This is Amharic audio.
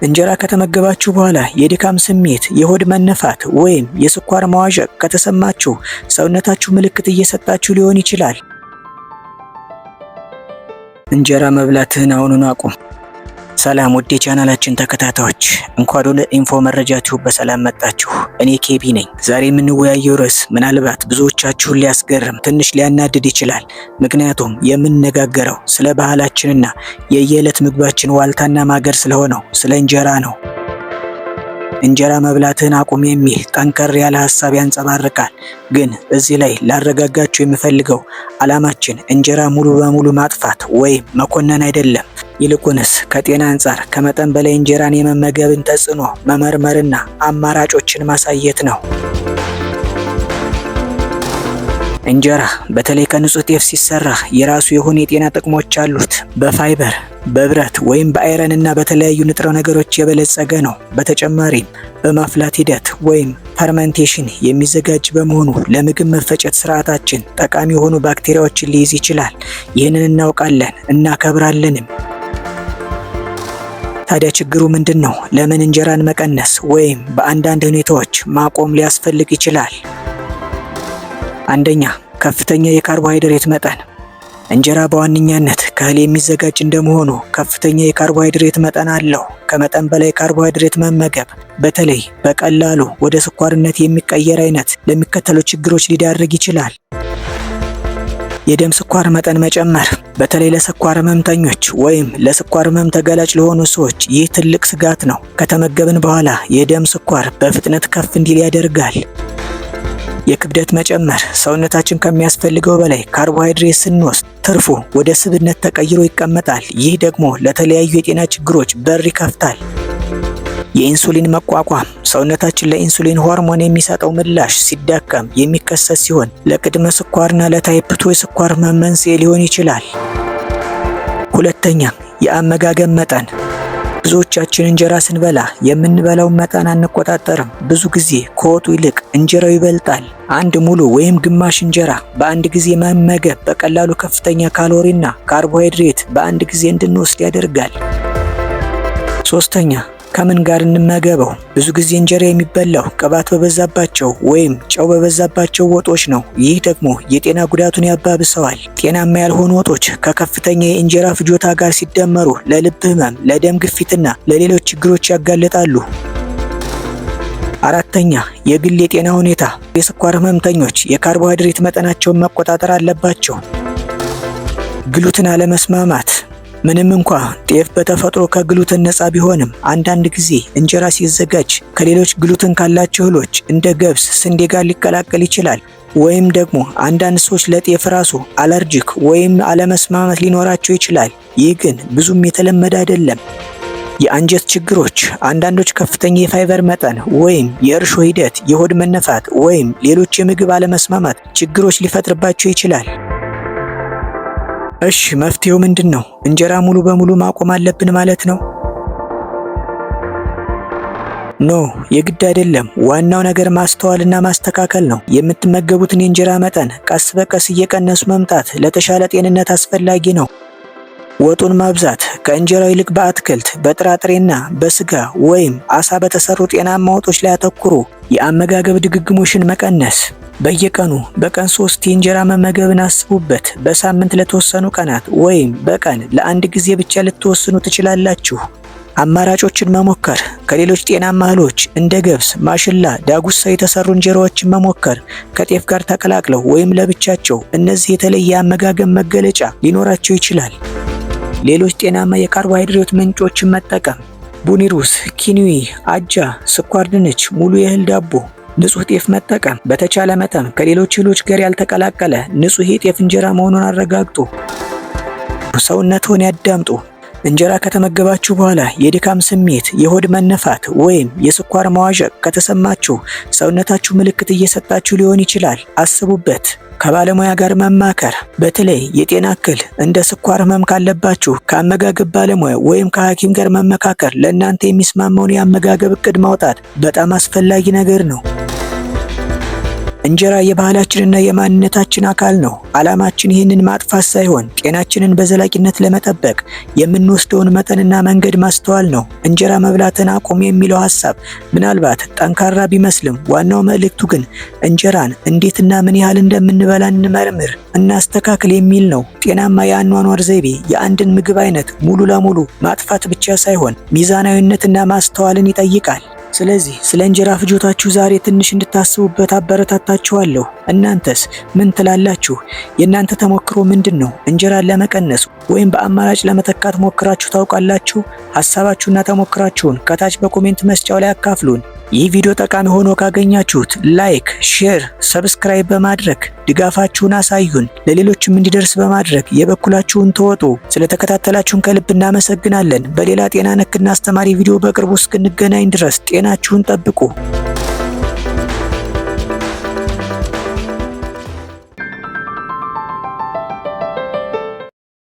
እንጀራ ከተመገባችሁ በኋላ የድካም ስሜት፣ የሆድ መነፋት ወይም የስኳር መዋዠቅ ከተሰማችሁ ሰውነታችሁ ምልክት እየሰጣችሁ ሊሆን ይችላል። እንጀራ መብላትህን አሁኑን አቁም። ሰላም ውድ የቻናላችን ተከታታዮች፣ እንኳን ወደ ኢንፎ መረጃ ቲዩብ በሰላም መጣችሁ። እኔ ኬቢ ነኝ። ዛሬ የምንወያየው ርዕስ ምናልባት ብዙዎቻችሁን ሊያስገርም ትንሽ ሊያናድድ ይችላል። ምክንያቱም የምንነጋገረው ስለ ባህላችንና የየዕለት ምግባችን ዋልታና ማገር ስለሆነው ስለ እንጀራ ነው። እንጀራ መብላትህን አቁም የሚል ጠንከር ያለ ሐሳብ ያንጸባርቃል። ግን እዚህ ላይ ላረጋጋችሁ የምፈልገው ዓላማችን እንጀራ ሙሉ በሙሉ ማጥፋት ወይም መኮነን አይደለም። ይልቁንስ ከጤና አንጻር ከመጠን በላይ እንጀራን የመመገብን ተጽዕኖ መመርመርና አማራጮችን ማሳየት ነው። እንጀራ በተለይ ከንጹህ ጤፍ ሲሰራ የራሱ የሆኑ የጤና ጥቅሞች አሉት። በፋይበር፣ በብረት ወይም በአይረን እና በተለያዩ ንጥረ ነገሮች የበለጸገ ነው። በተጨማሪም በማፍላት ሂደት ወይም ፈርመንቴሽን የሚዘጋጅ በመሆኑ ለምግብ መፈጨት ስርዓታችን ጠቃሚ የሆኑ ባክቴሪያዎችን ሊይዝ ይችላል። ይህንን እናውቃለን፣ እናከብራለንም። ታዲያ ችግሩ ምንድን ነው? ለምን እንጀራን መቀነስ ወይም በአንዳንድ ሁኔታዎች ማቆም ሊያስፈልግ ይችላል? አንደኛ፣ ከፍተኛ የካርቦሃይድሬት መጠን። እንጀራ በዋነኛነት ከእህል የሚዘጋጅ እንደመሆኑ ከፍተኛ የካርቦሃይድሬት መጠን አለው። ከመጠን በላይ ካርቦሃይድሬት መመገብ በተለይ በቀላሉ ወደ ስኳርነት የሚቀየር አይነት ለሚከተሉ ችግሮች ሊዳርግ ይችላል። የደም ስኳር መጠን መጨመር፣ በተለይ ለስኳር ህመምተኞች ወይም ለስኳር ህመም ተጋላጭ ለሆኑ ሰዎች ይህ ትልቅ ስጋት ነው። ከተመገብን በኋላ የደም ስኳር በፍጥነት ከፍ እንዲል ያደርጋል። የክብደት መጨመር፣ ሰውነታችን ከሚያስፈልገው በላይ ካርቦሃይድሬት ስንወስድ ትርፉ ወደ ስብነት ተቀይሮ ይቀመጣል። ይህ ደግሞ ለተለያዩ የጤና ችግሮች በር ይከፍታል። የኢንሱሊን መቋቋም፣ ሰውነታችን ለኢንሱሊን ሆርሞን የሚሰጠው ምላሽ ሲዳከም የሚከሰት ሲሆን ለቅድመ ስኳርና ለታይፕ 2 የስኳር ህመም መንስኤ ሊሆን ይችላል። ሁለተኛ፣ የአመጋገብ መጠን። ብዙዎቻችን እንጀራ ስንበላ የምንበላውን መጠን አንቆጣጠርም። ብዙ ጊዜ ከወጡ ይልቅ እንጀራው ይበልጣል። አንድ ሙሉ ወይም ግማሽ እንጀራ በአንድ ጊዜ መመገብ በቀላሉ ከፍተኛ ካሎሪና ካርቦሃይድሬት በአንድ ጊዜ እንድንወስድ ያደርጋል። ሶስተኛ፣ ከምን ጋር እንመገበው? ብዙ ጊዜ እንጀራ የሚበላው ቅባት በበዛባቸው ወይም ጨው በበዛባቸው ወጦች ነው። ይህ ደግሞ የጤና ጉዳቱን ያባብሰዋል። ጤናማ ያልሆኑ ወጦች ከከፍተኛ የእንጀራ ፍጆታ ጋር ሲደመሩ ለልብ ህመም፣ ለደም ግፊትና ለሌሎች ችግሮች ያጋልጣሉ። አራተኛ፣ የግል የጤና ሁኔታ። የስኳር ህመምተኞች የካርቦሃይድሬት መጠናቸውን መቆጣጠር አለባቸው። ግሉትን አለመስማማት። ምንም እንኳ ጤፍ በተፈጥሮ ከግሉተን ነፃ ቢሆንም አንዳንድ ጊዜ እንጀራ ሲዘጋጅ ከሌሎች ግሉተን ካላቸው እህሎች እንደ ገብስ፣ ስንዴ ጋር ሊቀላቀል ይችላል። ወይም ደግሞ አንዳንድ ሰዎች ለጤፍ ራሱ አለርጂክ ወይም አለመስማማት ሊኖራቸው ይችላል። ይህ ግን ብዙም የተለመደ አይደለም። የአንጀት ችግሮች፣ አንዳንዶች ከፍተኛ የፋይበር መጠን ወይም የእርሾ ሂደት የሆድ መነፋት ወይም ሌሎች የምግብ አለመስማማት ችግሮች ሊፈጥርባቸው ይችላል። እሺ፣ መፍትሄው ምንድን ነው? እንጀራ ሙሉ በሙሉ ማቆም አለብን ማለት ነው? ኖ፣ የግድ አይደለም። ዋናው ነገር ማስተዋልና ማስተካከል ነው። የምትመገቡትን የእንጀራ መጠን ቀስ በቀስ እየቀነሱ መምጣት ለተሻለ ጤንነት አስፈላጊ ነው። ወጡን ማብዛት፣ ከእንጀራው ይልቅ በአትክልት፣ በጥራጥሬና በስጋ ወይም አሳ በተሰሩ ጤናማ ወጦች ላይ አተኩሩ። የአመጋገብ ድግግሞሽን መቀነስ፣ በቀን 3 የእንጀራ መመገብን አስቡበት። በሳምንት ለተወሰኑ ቀናት ወይም በቀን ለአንድ ጊዜ ብቻ ልትወስኑ ትችላላችሁ። አማራጮችን መሞከር፣ ከሌሎች ጤናማ እህሎች እንደ ገብስ፣ ማሽላ፣ ዳጉሳ የተሰሩ እንጀራዎችን መሞከር፣ ከጤፍ ጋር ተቀላቅለው ወይም ለብቻቸው። እነዚህ የተለየ አመጋገብ መገለጫ ሊኖራቸው ይችላል። ሌሎች ጤናማ የካርቦሃይድሬት ምንጮችን መጠቀም፣ ቡኒ ሩዝ፣ ኪኒዊ፣ አጃ፣ ስኳር ድንች፣ ሙሉ የእህል ዳቦ፣ ንጹህ ጤፍ መጠቀም። በተቻለ መጠን ከሌሎች እህሎች ጋር ያልተቀላቀለ ንጹህ የጤፍ እንጀራ መሆኑን አረጋግጡ። ሰውነትዎን ያዳምጡ። እንጀራ ከተመገባችሁ በኋላ የድካም ስሜት፣ የሆድ መነፋት ወይም የስኳር መዋዠቅ ከተሰማችሁ ሰውነታችሁ ምልክት እየሰጣችሁ ሊሆን ይችላል። አስቡበት። ከባለሙያ ጋር መማከር፣ በተለይ የጤና እክል እንደ ስኳር ህመም ካለባችሁ ከአመጋገብ ባለሙያ ወይም ከሐኪም ጋር መመካከር፣ ለእናንተ የሚስማማውን የአመጋገብ እቅድ ማውጣት በጣም አስፈላጊ ነገር ነው። እንጀራ የባህላችንና የማንነታችን አካል ነው። ዓላማችን ይህንን ማጥፋት ሳይሆን ጤናችንን በዘላቂነት ለመጠበቅ የምንወስደውን መጠንና መንገድ ማስተዋል ነው። እንጀራ መብላትን አቁም የሚለው ሐሳብ ምናልባት ጠንካራ ቢመስልም ዋናው መልእክቱ ግን እንጀራን እንዴትና ምን ያህል እንደምንበላ እንመርምር፣ እናስተካክል የሚል ነው። ጤናማ የአኗኗር ዘይቤ የአንድን ምግብ አይነት ሙሉ ለሙሉ ማጥፋት ብቻ ሳይሆን ሚዛናዊነትና ማስተዋልን ይጠይቃል። ስለዚህ ስለ እንጀራ ፍጆታችሁ ዛሬ ትንሽ እንድታስቡበት አበረታታችኋለሁ። እናንተስ ምን ትላላችሁ? የእናንተ ተሞክሮ ምንድን ነው? እንጀራን ለመቀነስ ወይም በአማራጭ ለመተካት ሞክራችሁ ታውቃላችሁ? ሐሳባችሁና ተሞክራችሁን ከታች በኮሜንት መስጫው ላይ አካፍሉን። ይህ ቪዲዮ ጠቃሚ ሆኖ ካገኛችሁት ላይክ፣ ሼር፣ ሰብስክራይብ በማድረግ ድጋፋችሁን አሳዩን። ለሌሎችም እንዲደርስ በማድረግ የበኩላችሁን ተወጡ። ስለተከታተላችሁን ከልብ እናመሰግናለን። በሌላ ጤና ነክና አስተማሪ ቪዲዮ በቅርቡ እስክንገናኝ ድረስ ጤናችሁን ጠብቁ።